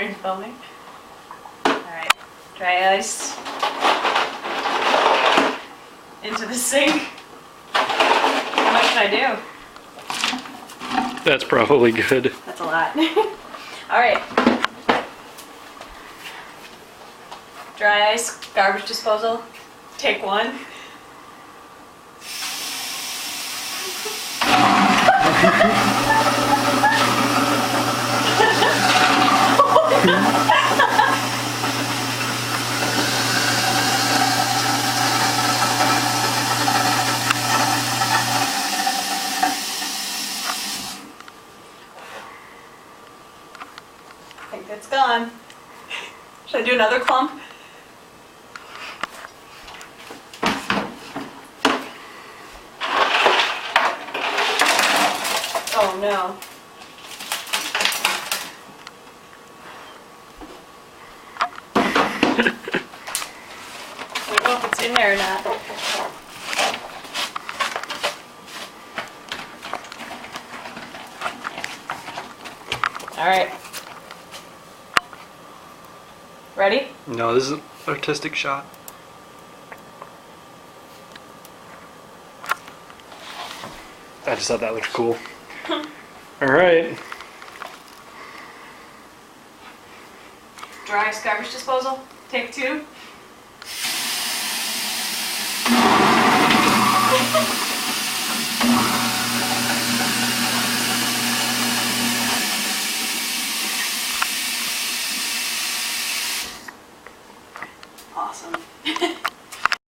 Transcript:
Are you filming? Alright. Dry ice. Into the sink. How much should I do? That's probably good. That's a lot. Alright. Dry ice, garbage disposal. Take one. I think that's gone. Should I do another clump? Oh no. I don't know if it's in there or not. Alright. Ready? No, this is an artistic shot. I just thought that looked cool. Alright. Dry ice garbage disposal. Take two.